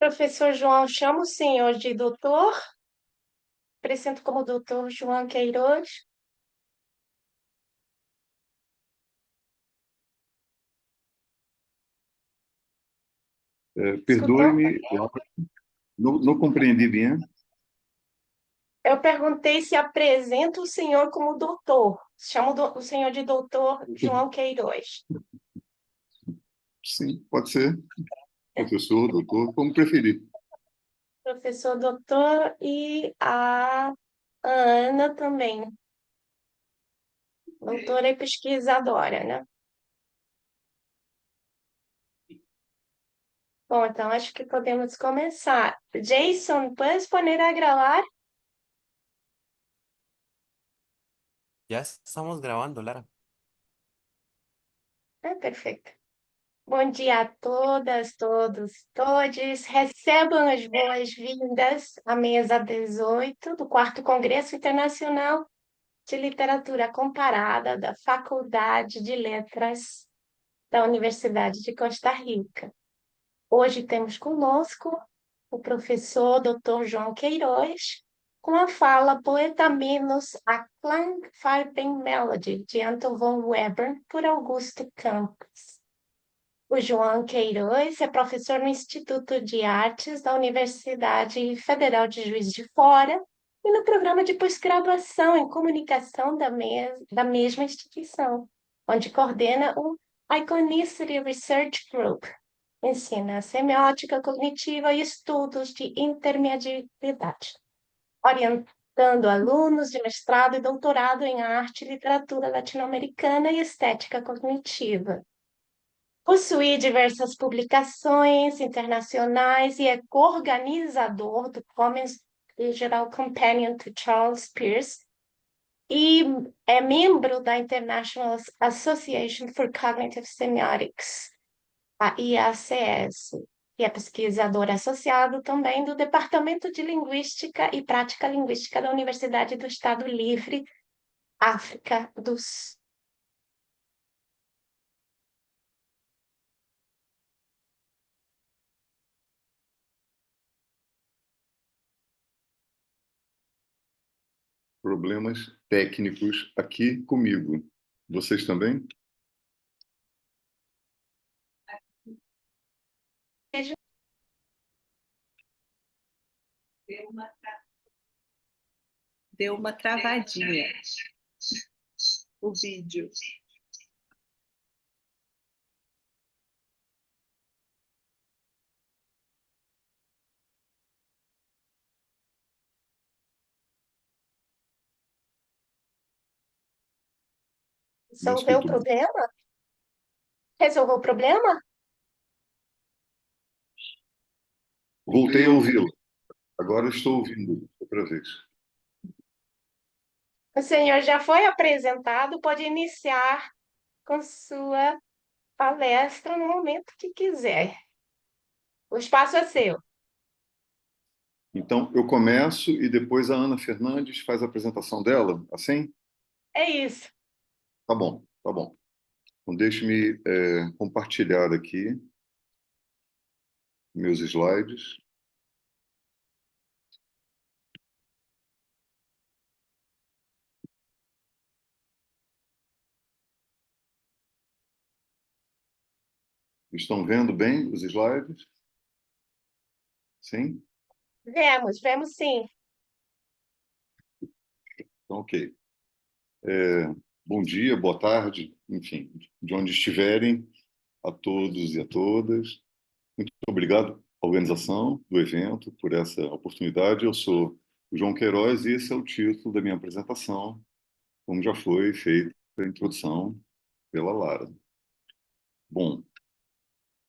Professor João, chama o senhor de doutor. Apresento como doutor João Queiroz. Escutou? Perdoe-me, Laura, não compreendi bem. Eu perguntei se apresento o senhor como doutor. Chamo o senhor de doutor João Queiroz. Sim, pode ser. Professor, doutor, como preferir. Professor doutor e a Ana também. Doutora e pesquisadora, né? Bom, então acho que podemos começar. Jason, ¿puedes poner a grabar? Ya estamos grabando, Lara. Perfeito. Bom dia a todas, todos, todes. Recebam as boas-vindas à mesa 18 do 4º Congresso Internacional de Literatura Comparada da Faculdade de Letras da Universidade de Costa Rica. Hoje temos conosco o professor Dr. João Queiroz, com a fala Poetaminus a Klangfarben Melody, de Anton von Weber, por Augusto Campos. O João Queiroz é professor no Instituto de Artes da Universidade Federal de Juiz de Fora e no programa de pós-graduação em comunicação da mesma instituição, onde coordena o Iconicity Research Group. Ensina semiótica cognitiva e estudos de intermedialidade, orientando alunos de mestrado e doutorado em arte e literatura latino-americana e estética cognitiva. Possui diversas publicações internacionais e é co-organizador do Commons Digital Companion to Charles Peirce e é membro da International Association for Cognitive Semiotics, a IACS, e é pesquisador associado também do Departamento de Linguística e Prática Linguística da Universidade do Estado Livre, África do Sul. Problemas técnicos aqui comigo. Vocês também? Deu uma travadinha o vídeo. Resolveu o problema? Resolveu o problema? Voltei a ouvi-lo. Agora estou ouvindo outra vez. O senhor já foi apresentado, pode iniciar com sua palestra no momento que quiser. O espaço é seu. Então, eu começo e depois a Ana Fernandes faz a apresentação dela, assim? É isso. Tá bom, tá bom. Então, deixe-me compartilhar aqui meus slides. Estão vendo bem os slides? Sim? Vemos sim. Então, ok. Bom dia, boa tarde, enfim, de onde estiverem, a todos e a todas. Muito obrigado à organização do evento por essa oportunidade. Eu sou o João Queiroz e esse é o título da minha apresentação, como já foi feita a introdução pela Lara. Bom,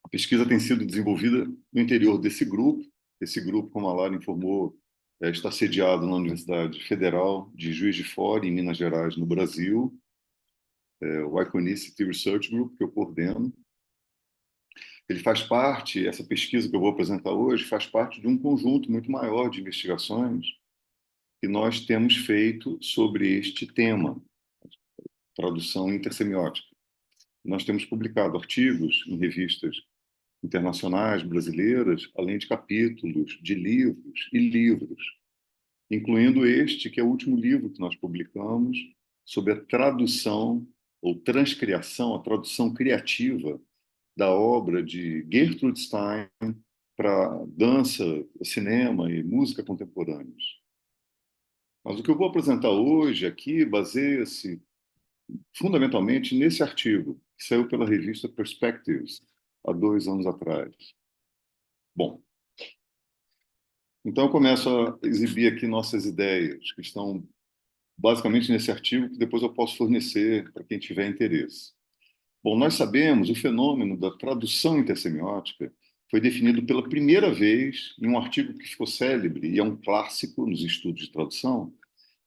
a pesquisa tem sido desenvolvida no interior desse grupo. Esse grupo, como a Lara informou, está sediado na Universidade Federal de Juiz de Fora, em Minas Gerais, no Brasil. O Iconicity Research Group, que eu coordeno. Ele faz parte, essa pesquisa que eu vou apresentar hoje, faz parte de um conjunto muito maior de investigações que nós temos feito sobre este tema, tradução intersemiótica. Nós temos publicado artigos em revistas internacionais, brasileiras, além de capítulos de livros e livros, incluindo este, que é o último livro que nós publicamos, sobre a tradução ou transcriação, a tradução criativa da obra de Gertrude Stein para dança, cinema e música contemporâneos. Mas o que eu vou apresentar hoje aqui baseia-se fundamentalmente nesse artigo, que saiu pela revista Perspectives, há 2 anos atrás. Bom, então eu começo a exibir aqui nossas ideias, que estão basicamente nesse artigo, que depois eu posso fornecer para quem tiver interesse. Bom, nós sabemos o fenômeno da tradução intersemiótica foi definido pela primeira vez em um artigo que ficou célebre e é um clássico nos estudos de tradução,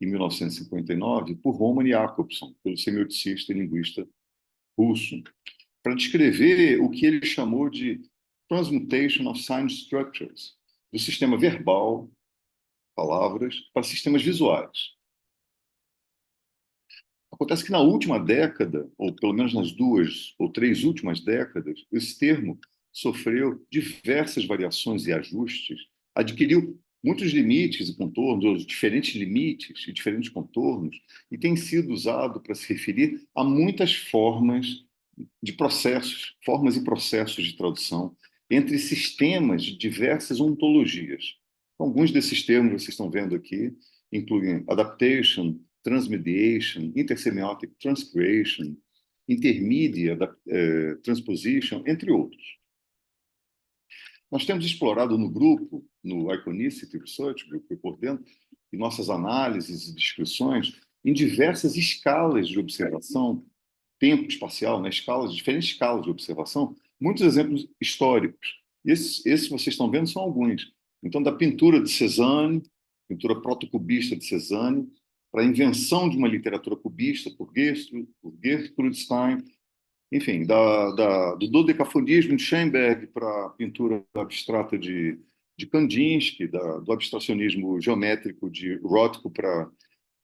em 1959, por Roman Jakobson, pelo semioticista e linguista russo, para descrever o que ele chamou de transmutation of sign structures, do sistema verbal, palavras, para sistemas visuais. Acontece que na última década, ou pelo menos nas 2 ou 3 últimas décadas, esse termo sofreu diversas variações e ajustes, adquiriu muitos limites e contornos, ou diferentes limites e diferentes contornos, e tem sido usado para se referir a muitas formas de processos, formas e processos de tradução entre sistemas de diversas ontologias. Alguns desses termos vocês estão vendo aqui incluem adaptation, transmediation, intersemiotic transcreation, intermediate transposition, entre outros. Nós temos explorado no grupo, no Iconicity Research Group, que eu coordeno, e nossas análises e descrições, em diversas escalas de observação, tempo espacial, né, diferentes escalas de observação, muitos exemplos históricos. Esses que vocês estão vendo são alguns. Então, da pintura de Cézanne, pintura protocubista de Cézanne, para a invenção de uma literatura cubista por Gertrude Stein, enfim, do dodecafonismo de Schoenberg para a pintura abstrata de Kandinsky, do abstracionismo geométrico de Rothko para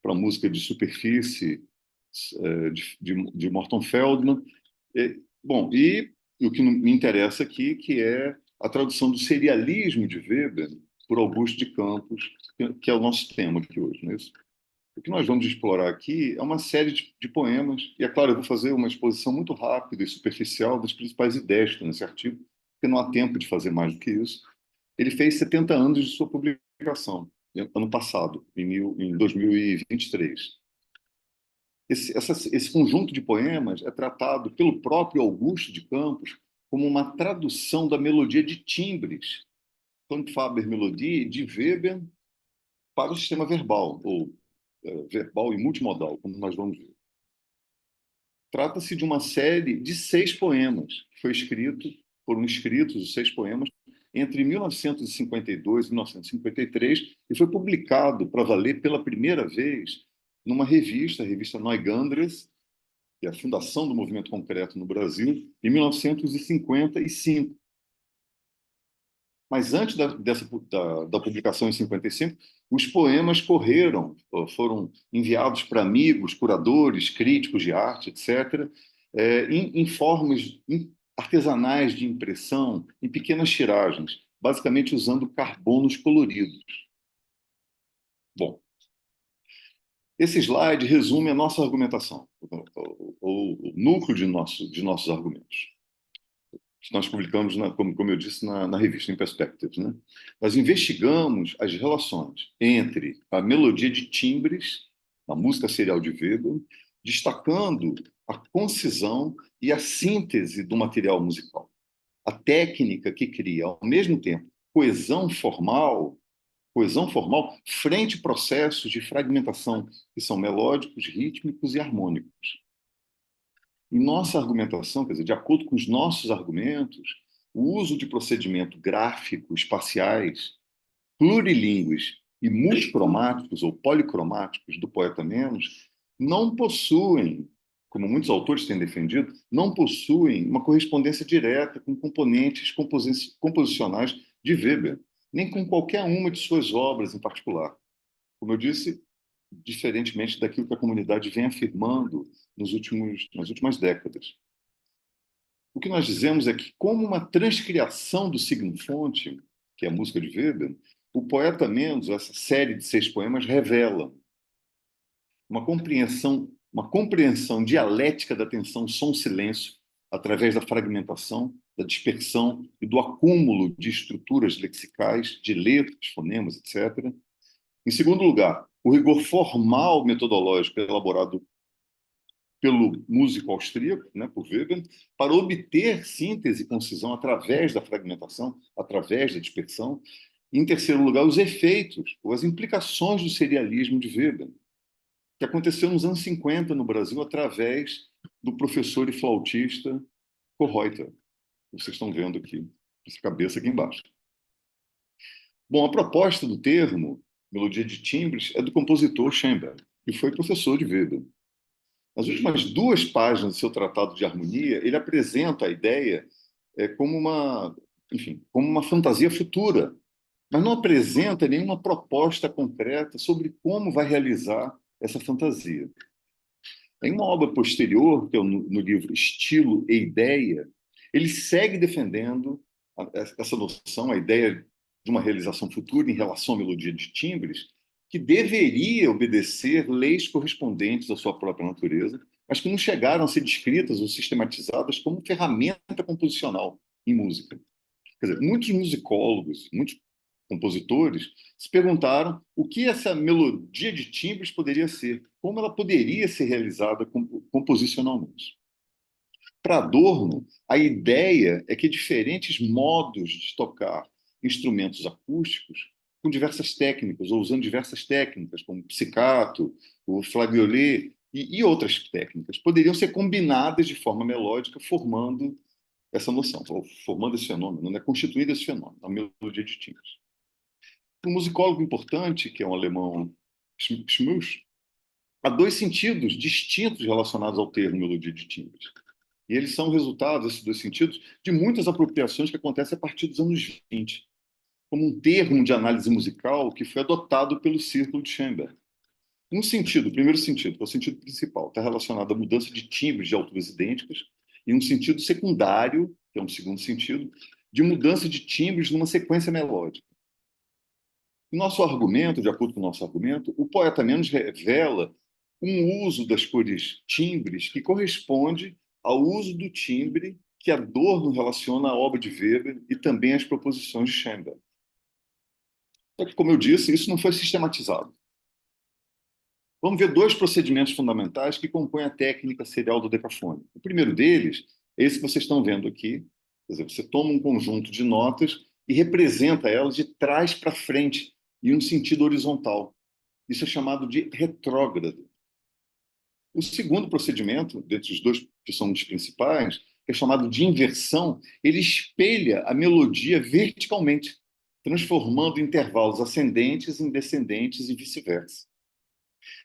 a música de superfície de Morton Feldman. Bom, e o que me interessa aqui, que é a tradução do serialismo de Weber por Augusto de Campos, que é o nosso tema aqui hoje, não é isso? O que nós vamos explorar aqui é uma série de poemas, e é claro, eu vou fazer uma exposição muito rápida e superficial das principais ideias que estão nesse artigo, porque não há tempo de fazer mais do que isso. Ele fez 70 anos de sua publicação, ano passado, em 2023. Esse conjunto de poemas é tratado pelo próprio Augusto de Campos como uma tradução da melodia de timbres, Faber-Melodie, de Weber para o sistema verbal, ou verbal e multimodal, como nós vamos ver. Trata-se de uma série de 6 poemas, que foram escritos os 6 poemas, entre 1952 e 1953, e foi publicado para valer pela primeira vez numa revista, a revista Neugandres, que é a fundação do movimento concreto no Brasil, em 1955. Mas antes da publicação em 55, os poemas foram enviados para amigos, curadores, críticos de arte, etc., em formas artesanais de impressão, em pequenas tiragens, basicamente usando carbonos coloridos. Bom, esse slide resume a nossa argumentação, o núcleo de nossos argumentos. Nós publicamos, como eu disse, na revista em Perspectives, né? Nós investigamos as relações entre a melodia de timbres, a música serial de Weber, destacando a concisão e a síntese do material musical. A técnica que cria, ao mesmo tempo, coesão formal frente a processos de fragmentação que são melódicos, rítmicos e harmônicos. Em nossa argumentação, quer dizer, de acordo com os nossos argumentos, o uso de procedimento gráfico, espaciais, plurilíngues e multicromáticos ou policromáticos do poeta Menos não possuem, como muitos autores têm defendido, não possuem uma correspondência direta com componentes composicionais de Weber, nem com qualquer uma de suas obras em particular. Como eu disse, diferentemente daquilo que a comunidade vem afirmando nas últimas décadas. o que nós dizemos é que, como uma transcriação do signo-fonte, que é a música de Weber, o Poeta Mendes, essa série de 6 poemas, revela uma compreensão dialética da tensão som-silêncio através da fragmentação, da dispersão e do acúmulo de estruturas lexicais, de letras, fonemas, etc. Em segundo lugar, o rigor formal metodológico elaborado pelo músico austríaco, né, por Weber, para obter síntese e concisão através da fragmentação, através da dispersão. E, em terceiro lugar, os efeitos ou as implicações do serialismo de Weber, que aconteceu nos anos 50 no Brasil através do professor e flautista Kohreuter. Vocês estão vendo aqui, essa cabeça aqui embaixo. Bom, a proposta do termo melodia de timbres é do compositor Schoenberg, que foi professor de Weber. Nas últimas 2 páginas do seu tratado de harmonia, ele apresenta a ideia como como uma fantasia futura, mas não apresenta nenhuma proposta concreta sobre como vai realizar essa fantasia. Em uma obra posterior, que é no livro Estilo e Ideia, ele segue defendendo essa noção, a ideia de uma realização futura em relação à melodia de timbres, que deveria obedecer leis correspondentes à sua própria natureza, mas que não chegaram a ser descritas ou sistematizadas como ferramenta composicional em música. Quer dizer, muitos musicólogos, muitos compositores se perguntaram o que essa melodia de timbres poderia ser, como ela poderia ser realizada composicionalmente. Para Adorno, a ideia é que diferentes modos de tocar instrumentos acústicos, com diversas técnicas, ou usando diversas técnicas, como psicato, o flageolet e outras técnicas, poderiam ser combinadas de forma melódica, formando essa noção, formando esse fenômeno, né? Constituindo esse fenômeno, a melodia de timbres. Um musicólogo importante, que é um alemão, Schmüss, há 2 sentidos distintos relacionados ao termo melodia de timbres. E eles são resultados, esses 2 sentidos, de muitas apropriações que acontecem a partir dos anos 20, como um termo de análise musical que foi adotado pelo Círculo de Schoenberg. Um sentido, o primeiro sentido, que é o sentido principal, está relacionado à mudança de timbres de alturas idênticas, e um sentido secundário, que é um segundo sentido, de mudança de timbres numa sequência melódica. Nosso argumento, de acordo com o nosso argumento, o Poeta Mendes revela um uso das cores timbres que corresponde ao uso do timbre que Adorno relaciona à obra de Weber e também às proposições de Schoenberg. Só que, como eu disse, isso não foi sistematizado. Vamos ver 2 procedimentos fundamentais que compõem a técnica serial do decafone. O primeiro deles é esse que vocês estão vendo aqui. Quer dizer, você toma um conjunto de notas e representa elas de trás para frente, em um sentido horizontal. Isso é chamado de retrógrado. O segundo procedimento, dentre os 2 que são os principais, que é chamado de inversão, ele espelha a melodia verticalmente, transformando intervalos ascendentes em descendentes e vice-versa.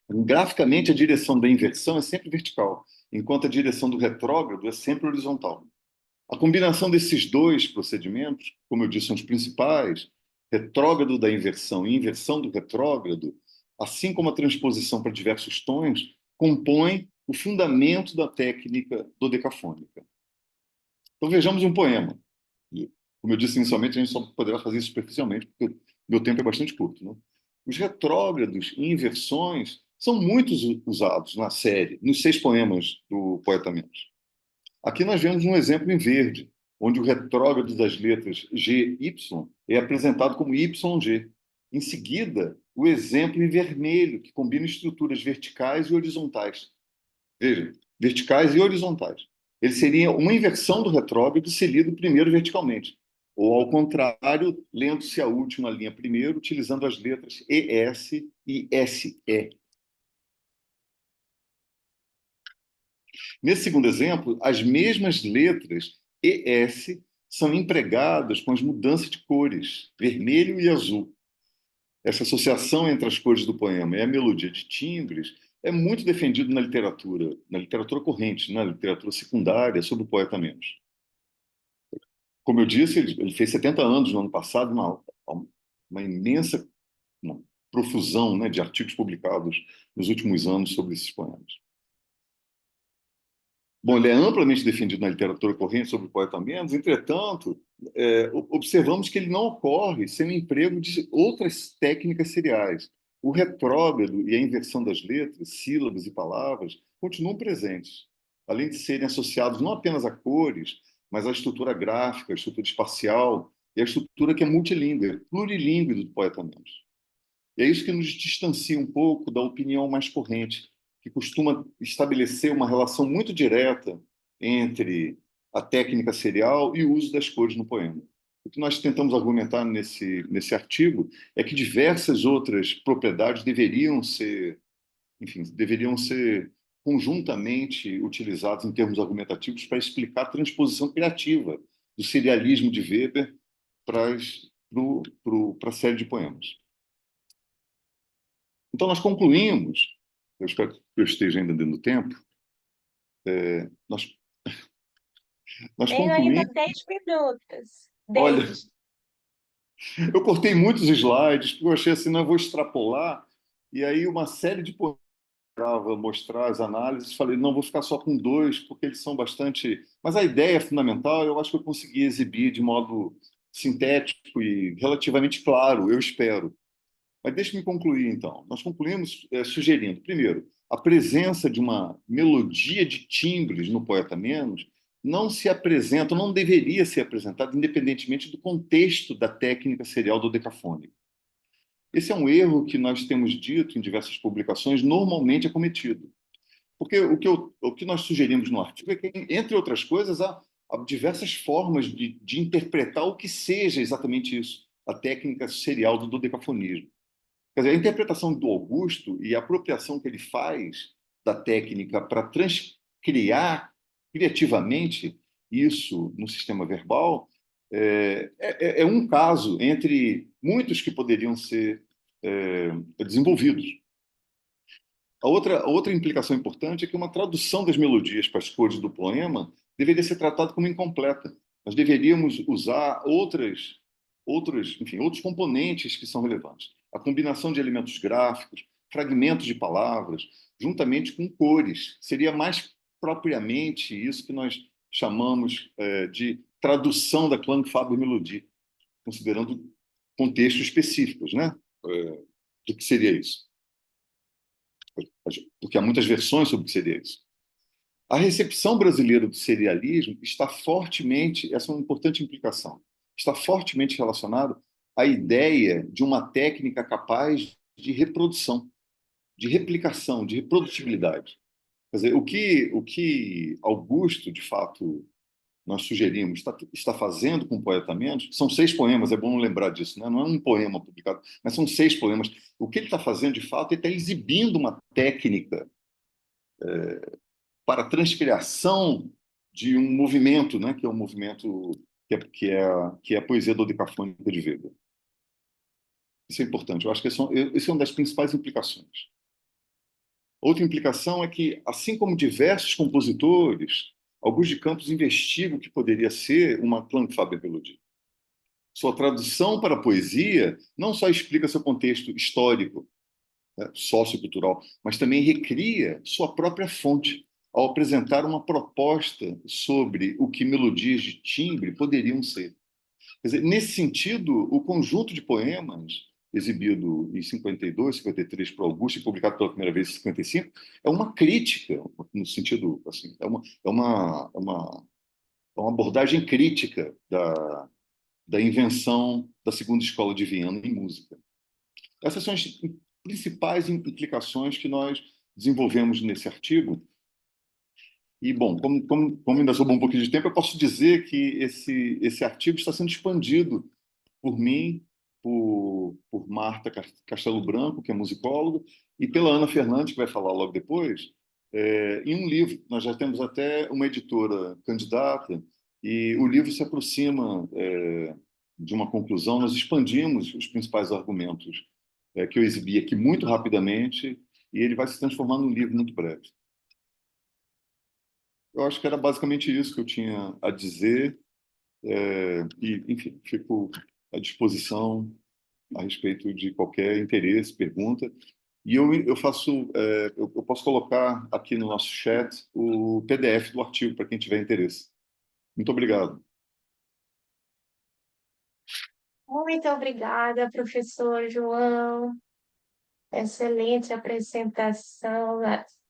Graficamente, a direção da inversão é sempre vertical, enquanto a direção do retrógrado é sempre horizontal. A combinação desses 2 procedimentos, como eu disse, são os principais, retrógrado da inversão e inversão do retrógrado, assim como a transposição para diversos tons, compõem o fundamento da técnica dodecafônica. Então vejamos um poema. Como eu disse inicialmente, a gente só poderá fazer isso superficialmente, porque o meu tempo é bastante curto, né? Os retrógrados e inversões são muito usados na série, nos 6 poemas do Poeta Mendes. Aqui nós vemos um exemplo em verde, onde o retrógrado das letras G, Y é apresentado como YG. Em seguida, o exemplo em vermelho, que combina estruturas verticais e horizontais. Veja, verticais e horizontais. Ele seria uma inversão do retrógrado se lido primeiro verticalmente, ou ao contrário, lendo-se a última linha primeiro, utilizando as letras ES e SE. Nesse segundo exemplo, as mesmas letras ES são empregadas com as mudanças de cores, vermelho e azul. Essa associação entre as cores do poema e a melodia de timbres é muito defendido na literatura corrente, na literatura secundária, sobre o Poeta Mendes. Como eu disse, ele fez 70 anos no ano passado, uma imensa profusão, né, de artigos publicados nos últimos anos sobre esses poemas. Bom, ele é amplamente defendido na literatura corrente sobre o poeta menos, entretanto, observamos que ele não ocorre sem o emprego de outras técnicas seriais. O retrógrado e a inversão das letras, sílabas e palavras continuam presentes, além de serem associados não apenas a cores, mas à estrutura gráfica, à estrutura espacial e à estrutura que é multilíngue, plurilíngue do poeta menos. E é isso que nos distancia um pouco da opinião mais corrente, que costuma estabelecer uma relação muito direta entre a técnica serial e o uso das cores no poema. O que nós tentamos argumentar nesse artigo é que diversas outras propriedades deveriam ser conjuntamente utilizadas em termos argumentativos para explicar a transposição criativa do serialismo de Weber para a série de poemas. Então, nós concluímos, eu espero que eu esteja ainda dentro do tempo, nós, nós Tenho ainda concluímos. 10 minutos. Olha, 10. eu cortei muitos slides, porque eu achei assim, não eu vou extrapolar, e aí uma série de para mostrar as análises, falei, não, vou ficar só com dois, porque eles são bastante. Mas a ideia é fundamental, eu acho que eu consegui exibir de modo sintético e relativamente claro, eu espero. Mas deixe-me concluir, então. Nós concluímos sugerindo, primeiro, a presença de uma melodia de timbres no Poeta Menos não se apresenta, não deveria ser apresentada, independentemente do contexto da técnica serial do decafônico. Esse é um erro que nós temos dito em diversas publicações, normalmente é cometido. Porque o que nós sugerimos no artigo é que, entre outras coisas, há diversas formas de interpretar o que seja exatamente isso, a técnica serial do dodecafonismo. Quer dizer, a interpretação do Augusto e a apropriação que ele faz da técnica para transcriar criativamente isso no sistema verbal é um caso entre muitos que poderiam ser desenvolvidos. A outra implicação importante é que uma tradução das melodias para as cores do poema deveria ser tratada como incompleta. Nós deveríamos usar outros componentes que são relevantes. A combinação de elementos gráficos, fragmentos de palavras, juntamente com cores. Seria mais propriamente isso que nós chamamos de tradução da Klangfarbe-Melodia, considerando contextos específicos, né? Do que seria isso? Porque há muitas versões sobre o que seria isso. A recepção brasileira do serialismo está fortemente, essa é uma importante implicação, está fortemente relacionada à ideia de uma técnica capaz de reprodução, de replicação, de reprodutibilidade. Quer dizer, o que Augusto, de fato, nós sugerimos, está fazendo com o Poeta Menos, são 6 poemas, é bom lembrar disso, né? Não é um poema publicado, mas são 6 poemas. O que ele está fazendo, de fato, ele está exibindo uma técnica para a transcriação de um movimento, né? Que é um movimento que é a poesia dodecafônica de Weber. Isso é importante. Eu acho que essa é uma das principais implicações. Outra implicação é que, assim como diversos compositores, Augusto de Campos investiga o que poderia ser uma Klangfarbe-Melodia. Sua tradução para a poesia não só explica seu contexto histórico, né, sociocultural, mas também recria sua própria fonte, ao apresentar uma proposta sobre o que melodias de timbre poderiam ser. Quer dizer, nesse sentido, o conjunto de poemas exibido em 52, 53 para Augusto e publicado pela primeira vez em 55, é uma crítica, no sentido, assim, é uma abordagem crítica da invenção da segunda escola de Viena em música. Essas são as principais implicações que nós desenvolvemos nesse artigo. E, bom, como ainda sobrou um pouquinho de tempo, eu posso dizer que esse artigo está sendo expandido por mim, por Marta Castelo Branco, que é musicóloga, e pela Ana Fernandes, que vai falar logo depois, em um livro. Nós já temos até uma editora candidata, e o livro se aproxima de uma conclusão. Nós expandimos os principais argumentos que eu exibi aqui muito rapidamente, e ele vai se transformar num livro muito breve. Eu acho que era basicamente isso que eu tinha a dizer, e, enfim, fico à disposição a respeito de qualquer interesse, pergunta. E eu faço, eu posso colocar aqui no nosso chat o PDF do artigo para quem tiver interesse. Muito obrigado. Muito obrigada, professor João. Excelente apresentação.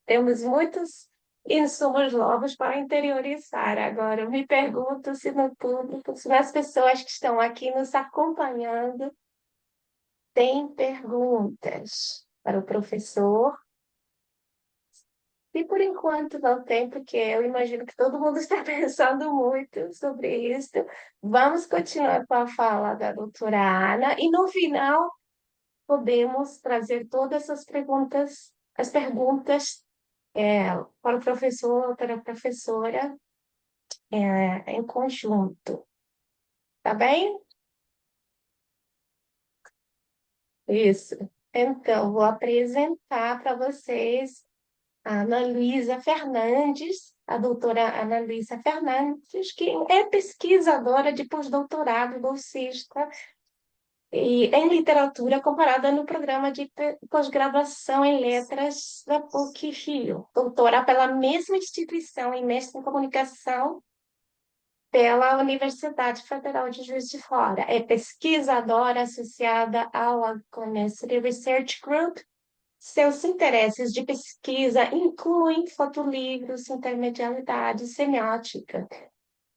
Temos muitos insumos novos para interiorizar agora. Eu me pergunto se no público, se as pessoas que estão aqui nos acompanhando têm perguntas para o professor. E por enquanto não tem, porque eu imagino que todo mundo está pensando muito sobre isso. Vamos continuar com a fala da doutora Ana, e no final podemos trazer todas as perguntas, para o professor, para a professora, em conjunto. Tá bem? Isso. Então, vou apresentar para vocês a Ana Luísa Fernandes, a doutora Ana Luísa Fernandes, que é pesquisadora de pós-doutorado, bolsista, e em literatura comparada no programa de pós-graduação em letras da PUC-Rio, doutora pela mesma instituição em mestre em comunicação pela Universidade Federal de Juiz de Fora. É pesquisadora associada ao Alchemistry Research Group. Seus interesses de pesquisa incluem fotolivros, intermedialidade, semiótica.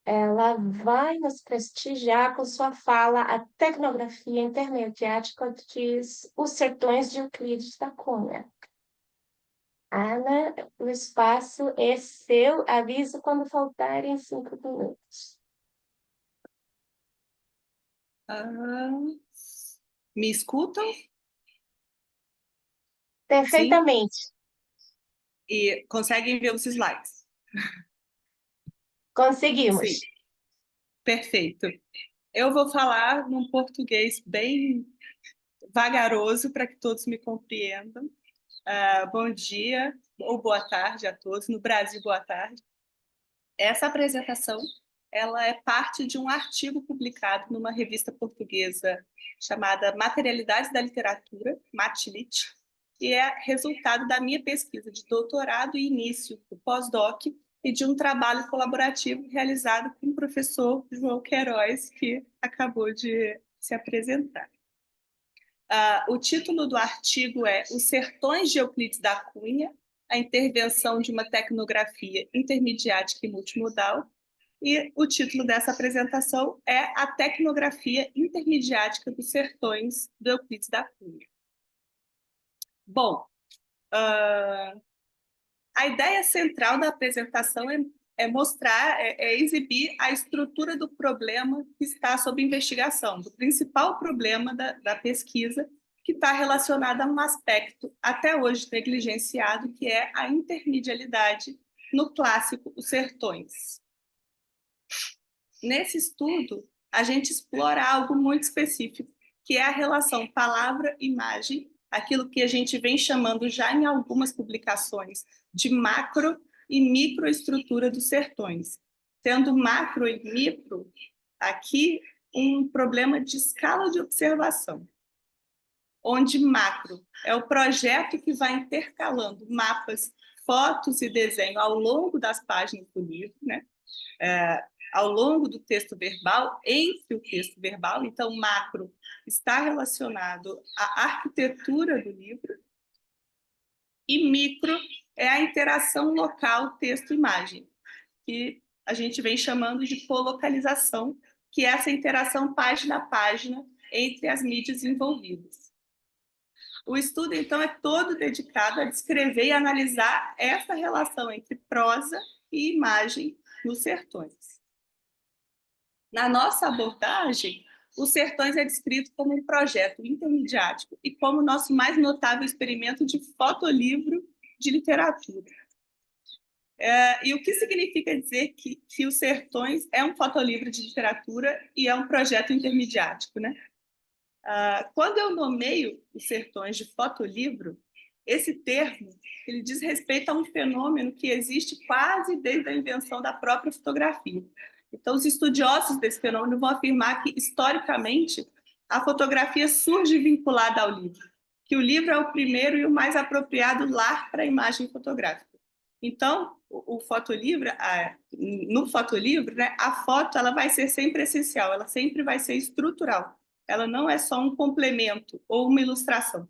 Ela vai nos prestigiar com sua fala A Tecnografia Intermediática diz Os Sertões de Euclides da Cunha. Ana, o espaço é seu. Aviso quando faltarem 5 minutos. Me escutam? Sim? Perfeitamente. E conseguem ver os slides? Conseguimos. Sim, perfeito. Eu vou falar num português bem vagaroso para que todos me compreendam. Bom dia ou boa tarde a todos. No Brasil, boa tarde. Essa apresentação ela é parte de um artigo publicado numa revista portuguesa chamada Materialidades da Literatura, Matlit, e é resultado da minha pesquisa de doutorado e início do pós-doc e de um trabalho colaborativo realizado com o professor João Queiroz, que acabou de se apresentar. O título do artigo é Os Sertões de Euclides da Cunha, a intervenção de uma tecnografia intermediática e multimodal. E o título dessa apresentação é A Tecnografia Intermediática dos Sertões do Euclides da Cunha. Bom, a ideia central da apresentação é mostrar, exibir a estrutura do problema que está sob investigação, do principal problema da pesquisa, que está relacionado a um aspecto até hoje negligenciado, que é a intermedialidade no clássico Os Sertões. Nesse estudo, a gente explora algo muito específico, que é a relação palavra-imagem, aquilo que a gente vem chamando já em algumas publicações de macro e microestrutura dos sertões, tendo macro e micro aqui um problema de escala de observação, onde macro é o projeto que vai intercalando mapas, fotos e desenho ao longo das páginas do livro, né? Ao longo do texto verbal, entre o texto verbal. Então, macro está relacionado à arquitetura do livro, e micro é a interação local texto-imagem, que a gente vem chamando de colocalização, que é essa interação página a página entre as mídias envolvidas. O estudo, então, é todo dedicado a descrever e analisar essa relação entre prosa e imagem nos sertões. Na nossa abordagem, Os Sertões é descrito como um projeto intermediático e como o nosso mais notável experimento de fotolivro de literatura. E o que significa dizer que Os Sertões é um fotolivro de literatura e é um projeto intermediático, né? Quando eu nomeio Os Sertões de fotolivro, esse termo ele diz respeito a um fenômeno que existe quase desde a invenção da própria fotografia. Então, os estudiosos desse fenômeno vão afirmar que, historicamente, a fotografia surge vinculada ao livro, que o livro é o primeiro e o mais apropriado lar para a imagem fotográfica. Então, o fotolivro, no fotolivro, né, a foto ela vai ser sempre essencial, ela sempre vai ser estrutural. Ela não é só um complemento ou uma ilustração.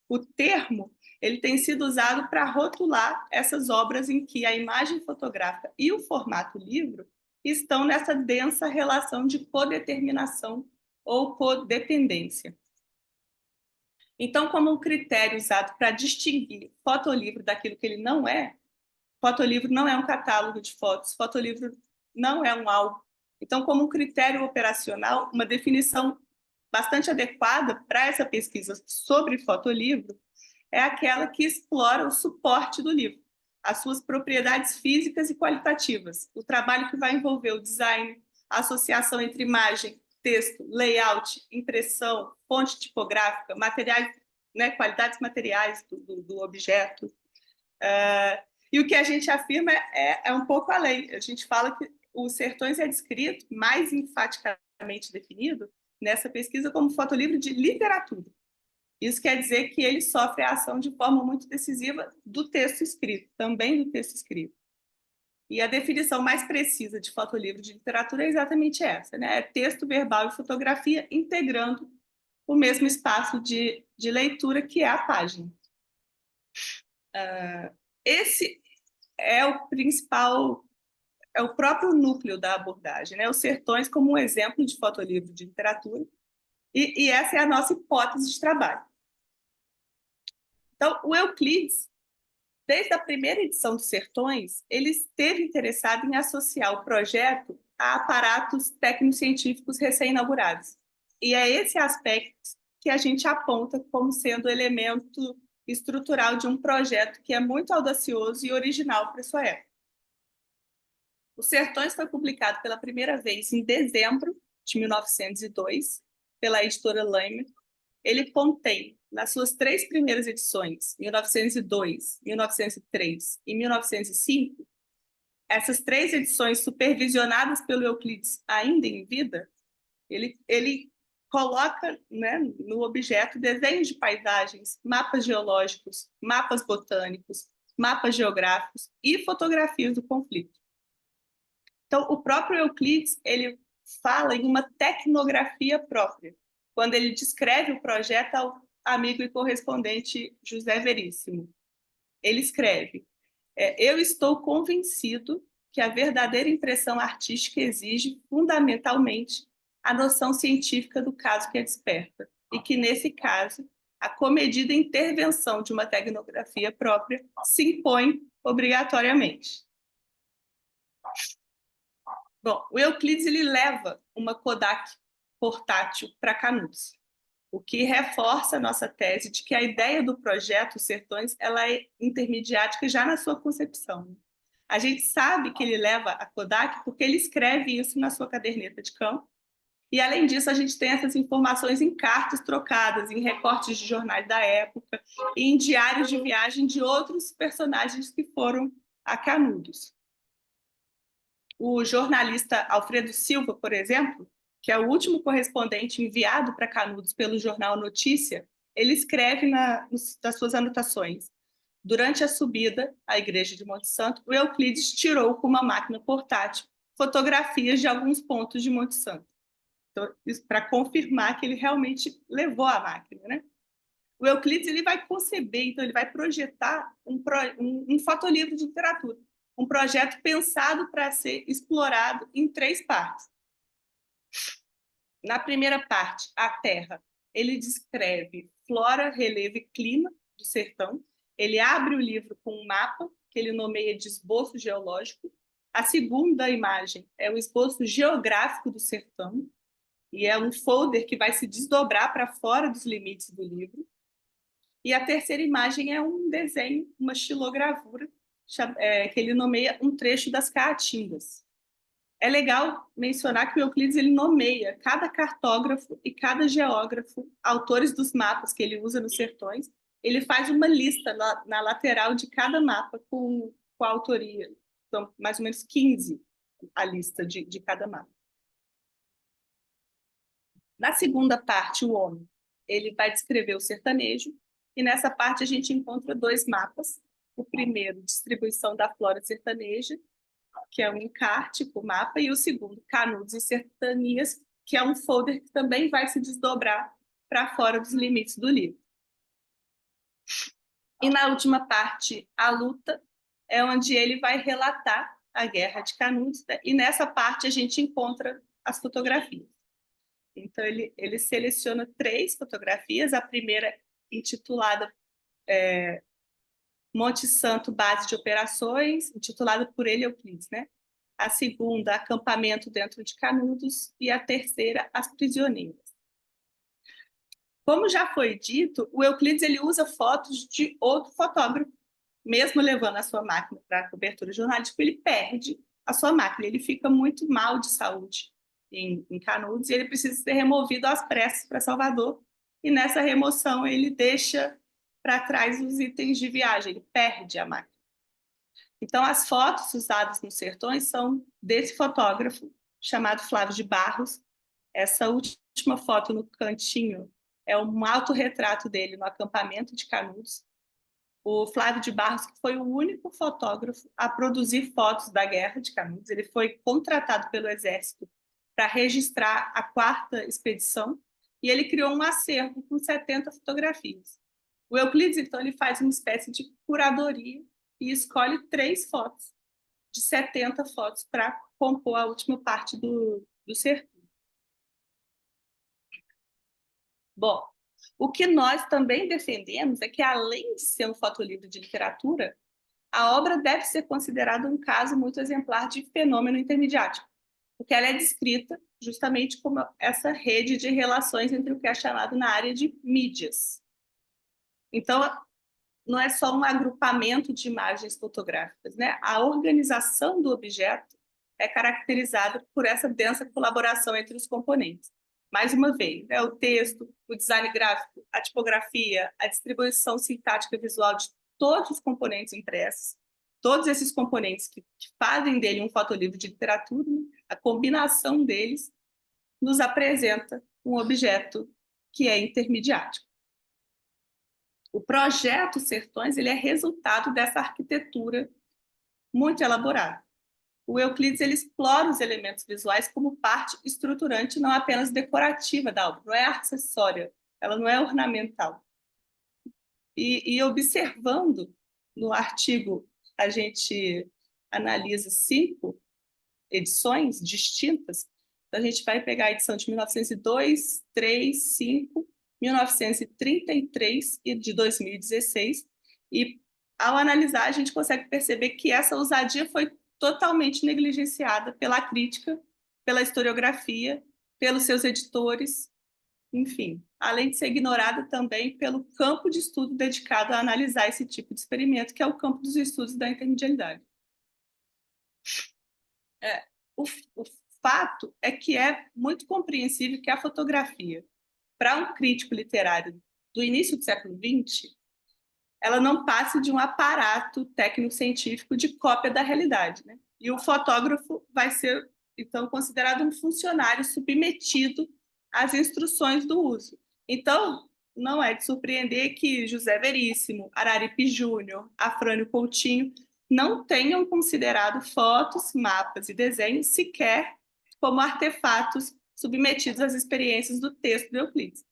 O termo ele tem sido usado para rotular essas obras em que a imagem fotográfica e o formato livro estão nessa densa relação de codeterminação ou codependência. Então, como um critério usado para distinguir fotolivro daquilo que ele não é, fotolivro não é um catálogo de fotos, fotolivro não é um álbum. Então, como um critério operacional, uma definição bastante adequada para essa pesquisa sobre fotolivro é aquela que explora o suporte do livro, as suas propriedades físicas e qualitativas, o trabalho que vai envolver o design, a associação entre imagem, texto, layout, impressão, fonte tipográfica, materiais, né, qualidades materiais do objeto. E o que a gente afirma é um pouco além. A gente fala que os Sertões é descrito, mais enfaticamente definido, nessa pesquisa como fotolivro de literatura. Isso quer dizer que ele sofre a ação de forma muito decisiva do texto escrito, também do texto escrito. E a definição mais precisa de fotolivro de literatura é exatamente essa, né? É texto verbal e fotografia integrando o mesmo espaço de leitura que é a página. Esse é o principal, é o próprio núcleo da abordagem, né? Os Sertões como um exemplo de fotolivro de literatura, e essa é a nossa hipótese de trabalho. Então, o Euclides, desde a primeira edição dos Sertões, ele esteve interessado em associar o projeto a aparatos tecnocientíficos recém-inaugurados. E é esse aspecto que a gente aponta como sendo elemento estrutural de um projeto que é muito audacioso e original para sua época. Os Sertões foi publicado pela primeira vez em dezembro de 1902 pela editora Laimer. Ele contém, nas suas 3 primeiras edições, 1902, 1903 e 1905, essas 3 edições supervisionadas pelo Euclides ainda em vida, ele coloca, né, no objeto desenhos de paisagens, mapas geológicos, mapas botânicos, mapas geográficos e fotografias do conflito. Então, o próprio Euclides ele fala em uma tecnografia própria, quando ele descreve o projeto ao amigo e correspondente José Veríssimo. Ele escreve: eu estou convencido que a verdadeira impressão artística exige, fundamentalmente, a noção científica do caso que a desperta, e que, nesse caso, a comedida intervenção de uma tecnografia própria se impõe obrigatoriamente. Bom, o Euclides ele leva uma Kodak portátil para Canudos, o que reforça a nossa tese de que a ideia do projeto Sertões ela é intermediática já na sua concepção. A gente sabe que ele leva a Kodak porque ele escreve isso na sua caderneta de campo, e além disso a gente tem essas informações em cartas trocadas, em recortes de jornais da época e em diários de viagem de outros personagens que foram a Canudos. O jornalista Alfredo Silva, por exemplo, que é o último correspondente enviado para Canudos pelo jornal Notícia, ele escreve nas suas anotações: durante a subida à igreja de Monte Santo, o Euclides tirou com uma máquina portátil fotografias de alguns pontos de Monte Santo. Então, para confirmar que ele realmente levou a máquina, né? O Euclides ele vai conceber, então ele vai projetar um fotolivro de literatura, um projeto pensado para ser explorado em 3 partes. Na primeira parte, a Terra, ele descreve flora, relevo e clima do sertão. Ele abre o livro com um mapa, que ele nomeia de esboço geológico. A segunda imagem é o esboço geográfico do sertão, e é um folder que vai se desdobrar para fora dos limites do livro. E a terceira imagem é um desenho, uma xilogravura, que ele nomeia um trecho das Caatingas. É legal mencionar que o Euclides ele nomeia cada cartógrafo e cada geógrafo, autores dos mapas que ele usa nos sertões. Ele faz uma lista na lateral de cada mapa com a autoria. Então, mais ou menos 15 a lista de cada mapa. Na segunda parte, o homem, ele vai descrever o sertanejo, e nessa parte a gente encontra 2 mapas. O primeiro, distribuição da flora sertaneja, que é um encarte com o mapa, e o segundo, Canudos e Sertanias, que é um folder que também vai se desdobrar para fora dos limites do livro. E na última parte, a luta, é onde ele vai relatar a Guerra de Canudos, né? E nessa parte a gente encontra as fotografias. Então, ele seleciona 3 fotografias, a primeira intitulada Monte Santo, Base de Operações, intitulada por ele, Euclides, né? A segunda, Acampamento dentro de Canudos, e a terceira, As Prisioneiras. Como já foi dito, o Euclides ele usa fotos de outro fotógrafo, mesmo levando a sua máquina para a cobertura jornalística, ele perde a sua máquina, ele fica muito mal de saúde em Canudos, e ele precisa ser removido às pressas para Salvador, e nessa remoção ele deixa para trás os itens de viagem, ele perde a máquina. Então, as fotos usadas nos sertões são desse fotógrafo, chamado Flávio de Barros. Essa última foto no cantinho é um autorretrato dele no acampamento de Canudos. O Flávio de Barros foi o único fotógrafo a produzir fotos da Guerra de Canudos. Ele foi contratado pelo Exército para registrar a 4ª expedição, e ele criou um acervo com 70 fotografias. O Euclides, então, ele faz uma espécie de curadoria e escolhe 3 fotos de 70 fotos para compor a última parte do sertão. Bom, o que nós também defendemos é que, além de ser um fotolivro de literatura, a obra deve ser considerada um caso muito exemplar de fenômeno intermediático, porque ela é descrita justamente como essa rede de relações entre o que é chamado na área de mídias. Então, não é só um agrupamento de imagens fotográficas, né? A organização do objeto é caracterizada por essa densa colaboração entre os componentes. Mais uma vez, né? O texto, o design gráfico, a tipografia, a distribuição sintática visual de todos os componentes impressos, todos esses componentes que fazem dele um fotolivro de literatura, né? A combinação deles nos apresenta um objeto que é intermediático. O projeto Sertões ele é resultado dessa arquitetura muito elaborada. O Euclides ele explora os elementos visuais como parte estruturante, não apenas decorativa da obra, não é acessória, ela não é ornamental. E observando no artigo, a gente analisa 5 edições distintas, então a gente vai pegar a edição de 1902, 3, 5, 1933 e de 2016, e ao analisar a gente consegue perceber que essa ousadia foi totalmente negligenciada pela crítica, pela historiografia, pelos seus editores, enfim, além de ser ignorada também pelo campo de estudo dedicado a analisar esse tipo de experimento, que é o campo dos estudos da intermedialidade. O fato é que é muito compreensível que a fotografia, para um crítico literário do início do século XX, ela não passe de um aparato técnico-científico de cópia da realidade, né? E o fotógrafo vai ser, então, considerado um funcionário submetido às instruções do uso. Então, não é de surpreender que José Veríssimo, Araripe Júnior, Afrânio Coutinho não tenham considerado fotos, mapas e desenhos sequer como artefatos submetidos às experiências do texto de Euclides.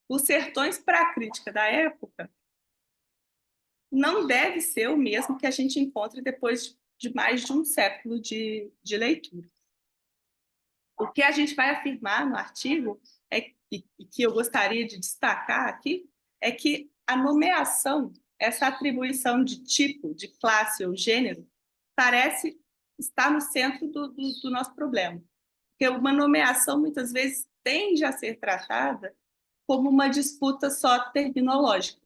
Os sertões, para a crítica da época, não deve ser o mesmo que a gente encontra depois de mais de um século de leitura. O que a gente vai afirmar no artigo, e que eu gostaria de destacar aqui, é que a nomeação, essa atribuição de tipo, de classe ou gênero, parece estar no centro do nosso problema. Porque uma nomeação, muitas vezes, tende a ser tratada como uma disputa só terminológica.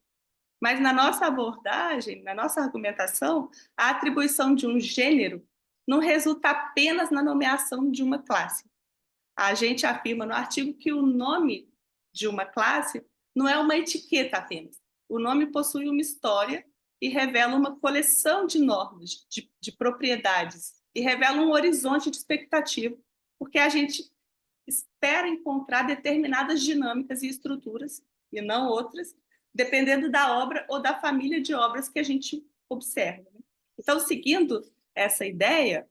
Mas na nossa abordagem, na nossa argumentação, a atribuição de um gênero não resulta apenas na nomeação de uma classe. A gente afirma no artigo que o nome de uma classe não é uma etiqueta apenas. O nome possui uma história e revela uma coleção de normas, de propriedades, e revela um horizonte de expectativa, porque a gente espera encontrar determinadas dinâmicas e estruturas, e não outras, dependendo da obra ou da família de obras que a gente observa. Então, seguindo essa ideia,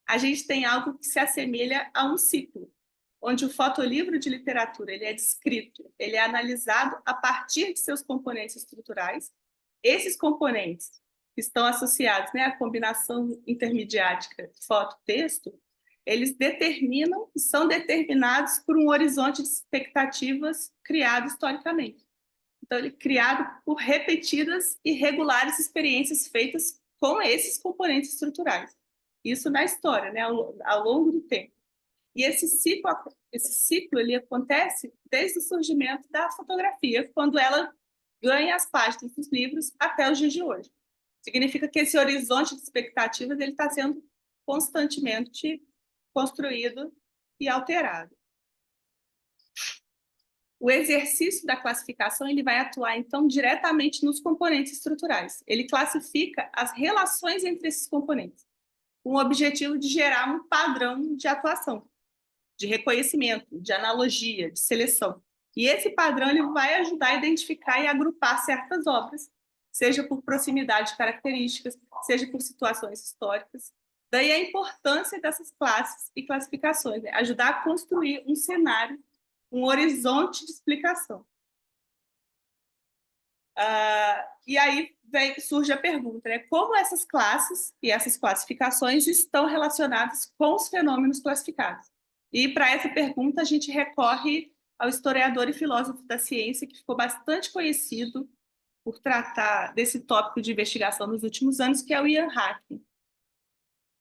a gente tem algo que se assemelha a um ciclo, onde o fotolivro de literatura ele é descrito, ele é analisado a partir de seus componentes estruturais. Esses componentes que estão associados, né, à combinação intermediática foto-texto, eles determinam e são determinados por um horizonte de expectativas criado historicamente. Então, ele é criado por repetidas e regulares experiências feitas com esses componentes estruturais. Isso na história, né, ao longo do tempo. E esse ciclo ele acontece desde o surgimento da fotografia, quando ela ganha as páginas dos livros até os dias de hoje. Significa que esse horizonte de expectativas ele está sendo constantemente construído e alterado. O exercício da classificação ele vai atuar, então, diretamente nos componentes estruturais. Ele classifica as relações entre esses componentes, com o objetivo de gerar um padrão de atuação, de reconhecimento, de analogia, de seleção. E esse padrão ele vai ajudar a identificar e agrupar certas obras, seja por proximidade de características, seja por situações históricas. Daí a importância dessas classes e classificações, né? Ajudar a construir um cenário, um horizonte de explicação. E aí surge a pergunta, né? Como essas classes e essas classificações estão relacionadas com os fenômenos classificados? E para essa pergunta a gente recorre ao historiador e filósofo da ciência que ficou bastante conhecido por tratar desse tópico de investigação nos últimos anos, que é o Ian Hacking.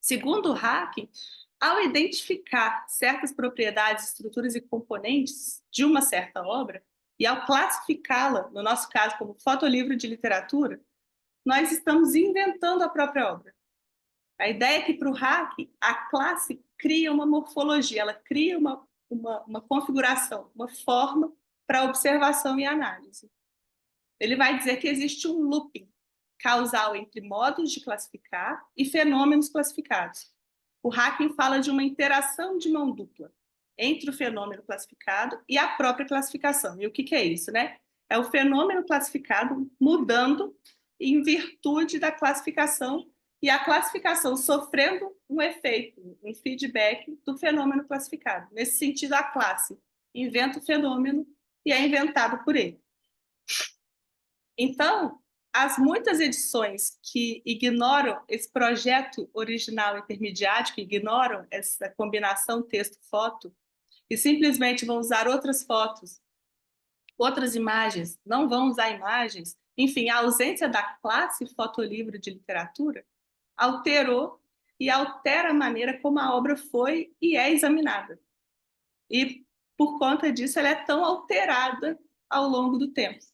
Segundo o Hacking, ao identificar certas propriedades, estruturas e componentes de uma certa obra, e ao classificá-la, no nosso caso, como fotolivro de literatura, nós estamos inventando a própria obra. A ideia é que, para o Hacking, a classe cria uma morfologia, ela cria uma configuração, uma forma para observação e análise. Ele vai dizer que existe um looping causal entre modos de classificar e fenômenos classificados. O Hacking fala de uma interação de mão dupla entre o fenômeno classificado e a própria classificação. E o que é isso, né? É o fenômeno classificado mudando em virtude da classificação e a classificação sofrendo um efeito, um feedback do fenômeno classificado. Nesse sentido, a classe inventa o fenômeno e é inventado por ele. Então, as muitas edições que ignoram esse projeto original intermediático, ignoram essa combinação texto-foto e simplesmente vão usar outras fotos, outras imagens, não vão usar imagens, enfim, a ausência da classe fotolivro de literatura alterou e altera a maneira como a obra foi e é examinada. E, por conta disso, ela é tão alterada ao longo do tempo.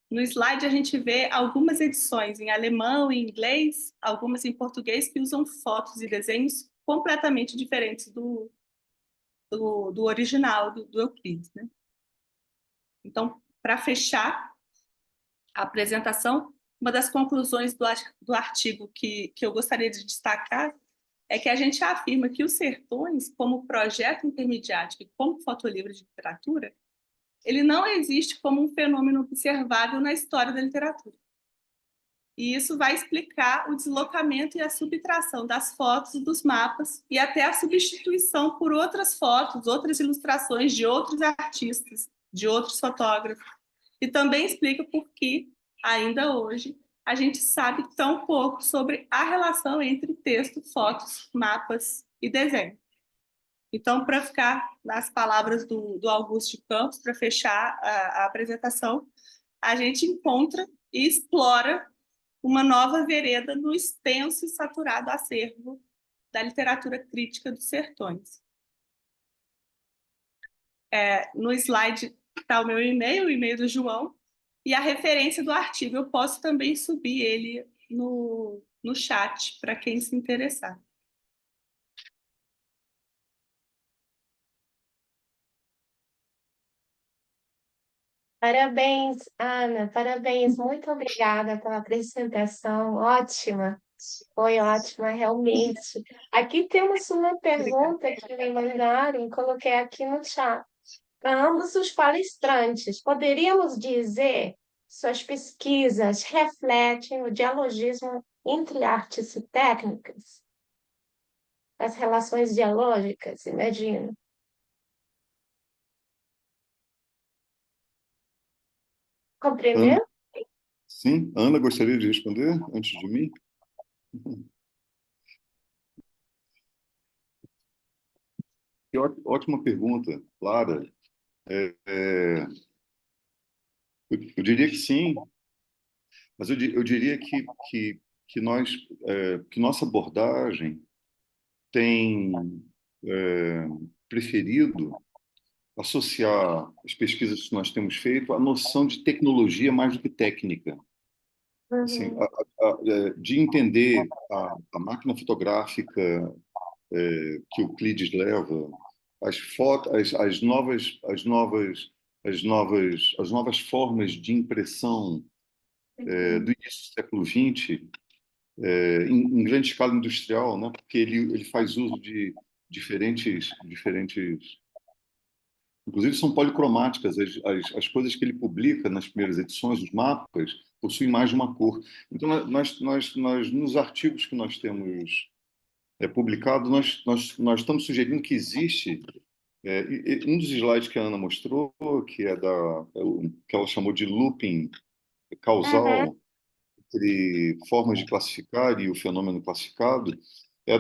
No slide, a gente vê algumas edições em alemão e inglês, algumas em português, que usam fotos e desenhos completamente diferentes do original, do Euclides, né? Então, para fechar a apresentação, uma das conclusões do artigo que eu gostaria de destacar é que a gente afirma que os sertões, como projeto intermediático e como fotolivro de literatura, ele não existe como um fenômeno observável na história da literatura. E isso vai explicar o deslocamento e a subtração das fotos e dos mapas e até a substituição por outras fotos, outras ilustrações de outros artistas, de outros fotógrafos. E também explica por que, ainda hoje, a gente sabe tão pouco sobre a relação entre texto, fotos, mapas e desenho. Então, para ficar nas palavras do Augusto de Campos, para fechar a apresentação, a gente encontra e explora uma nova vereda no extenso e saturado acervo da literatura crítica dos sertões. No slide está o meu e-mail, o e-mail do João, e a referência do artigo. Eu posso também subir ele no chat, para quem se interessar. Parabéns, Ana, parabéns. Muito obrigada pela apresentação. Ótima, foi ótima, realmente. Aqui temos uma pergunta que me mandaram, coloquei aqui no chat. para ambos os palestrantes. Poderíamos dizer suas pesquisas refletem o dialogismo entre artes e técnicas, as relações dialógicas, imagino. Ana, Compreendeu? sim, Ana gostaria de responder antes de mim? Ótima pergunta, Clara. É, eu diria que sim, mas eu diria que nós, que nossa abordagem tem é, preferido associar as pesquisas que nós temos feito à noção de tecnologia mais do que técnica. Assim, Uhum. de entender a máquina fotográfica que Euclides leva, as fotos, as novas formas de impressão do início do século XX, em grande escala industrial, né? Porque ele faz uso de diferentes, inclusive são policromáticas, as coisas que ele publica nas primeiras edições, os mapas, possuem mais de uma cor. Então, nos artigos que nós temos publicado, nós estamos sugerindo que existe um dos slides que a Ana mostrou, que que ela chamou de looping Uhum. causal entre formas de classificar e o fenômeno classificado,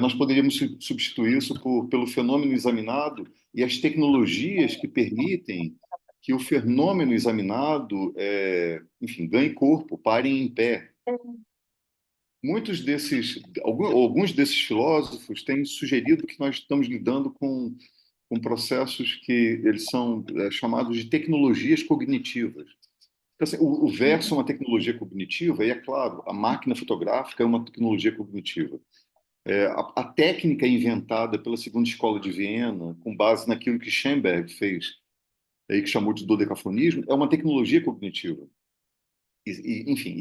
nós poderíamos substituir isso pelo fenômeno examinado e as tecnologias que permitem que o fenômeno examinado, enfim, ganhe corpo, pare em pé. Alguns desses filósofos têm sugerido que nós estamos lidando com processos que eles são chamados de tecnologias cognitivas. Então, assim, o verso é uma tecnologia cognitiva, e é claro, a máquina fotográfica é uma tecnologia cognitiva. A técnica inventada pela Segunda Escola de Viena, com base naquilo que Schoenberg fez, que chamou de dodecafonismo, é uma tecnologia cognitiva. Enfim,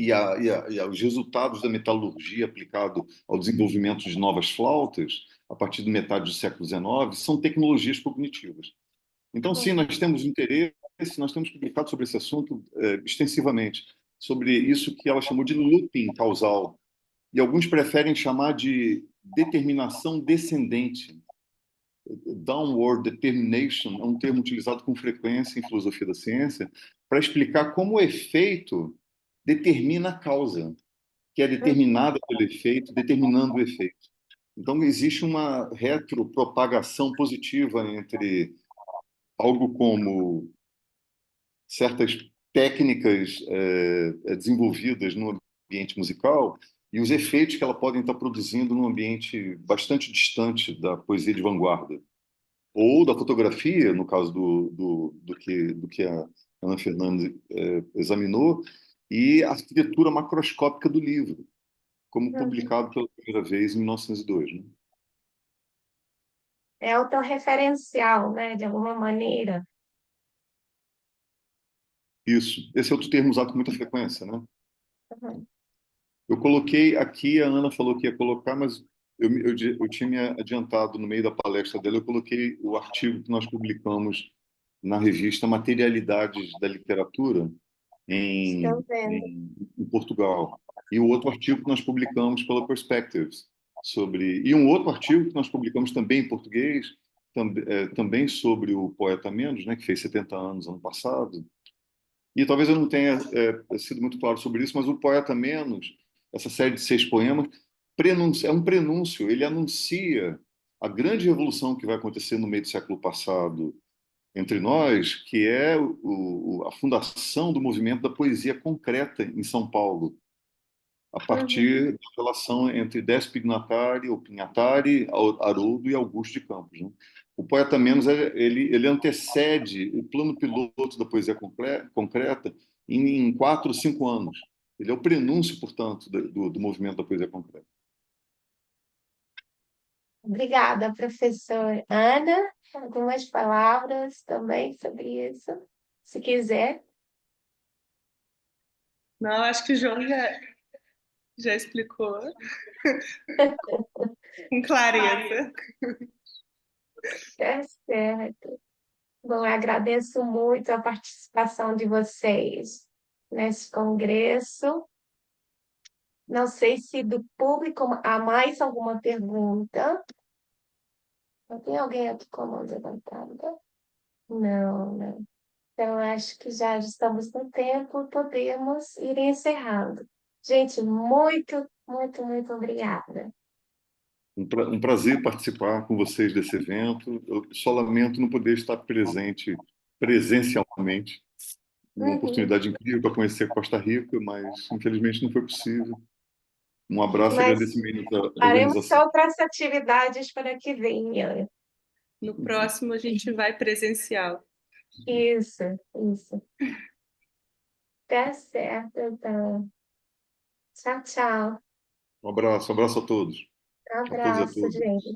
os resultados da metalurgia aplicado ao desenvolvimento de novas flautas, a partir da metade do século XIX, são tecnologias cognitivas. Então, sim, nós temos interesse, nós temos publicado sobre esse assunto extensivamente, sobre isso que ela chamou de looping causal. E alguns preferem chamar de determinação descendente. Downward determination é um termo utilizado com frequência em filosofia da ciência para explicar como o efeito determina a causa, que é determinada pelo efeito, determinando o efeito. Então, existe uma retropropagação positiva entre algo como certas técnicas desenvolvidas no ambiente musical e os efeitos que ela podem estar produzindo num ambiente bastante distante da poesia de vanguarda ou da fotografia, no caso do que a Ana Fernandes examinou, e a arquitetura macroscópica do livro, como Uhum. publicado pela primeira vez em 1902, né? É autorreferencial, né, de alguma maneira. Isso. Esse é outro termo usado com muita frequência, né? Uhum. Eu coloquei aqui, a Ana falou que ia colocar, mas eu tinha me adiantado no meio da palestra dela, eu coloquei o artigo que nós publicamos na revista Materialidades da Literatura Estou vendo. em Portugal. E o outro artigo que nós publicamos pela Perspectives, e um outro artigo que nós publicamos também em português, também sobre o poeta Mendes, né, que fez 70 anos ano passado, e talvez eu não tenha sido muito claro sobre isso, mas o Poeta Menos, essa série de 6 poemas, é um prenúncio, ele anuncia a grande revolução que vai acontecer no meio do século passado entre nós, que é a fundação do movimento da poesia concreta em São Paulo, a Uhum. partir da relação entre Décio Pignatari, ou Pignatari, Haroldo e Augusto de Campos, né? O Poeta Menos ele antecede o plano piloto da poesia concreta em 4 ou 5 anos. Ele é o prenúncio, portanto, do movimento da poesia concreta. Obrigada, professor. Ana, algumas palavras também sobre isso, se quiser. Não, acho que o João já explicou com clareza. Tá certo. Bom, eu agradeço muito a participação de vocês nesse congresso. Não sei se do público há mais alguma pergunta. Não tem alguém aqui com a mão levantada? Não, não. Então, acho que já estamos no tempo, podemos ir encerrando. Gente, muito, muito, muito obrigada. Um prazer participar com vocês desse evento. Eu só lamento não poder estar presente presencialmente. Uma Uhum. oportunidade incrível para conhecer Costa Rica, mas infelizmente não foi possível. Um abraço e Mas agradecimento à faremos organização. outras atividades para que venha. No próximo a gente vai presencial. Isso, isso. Tá certo, então. Tchau, tchau. Um abraço a todos. A todos e a Abraço, todas. gente.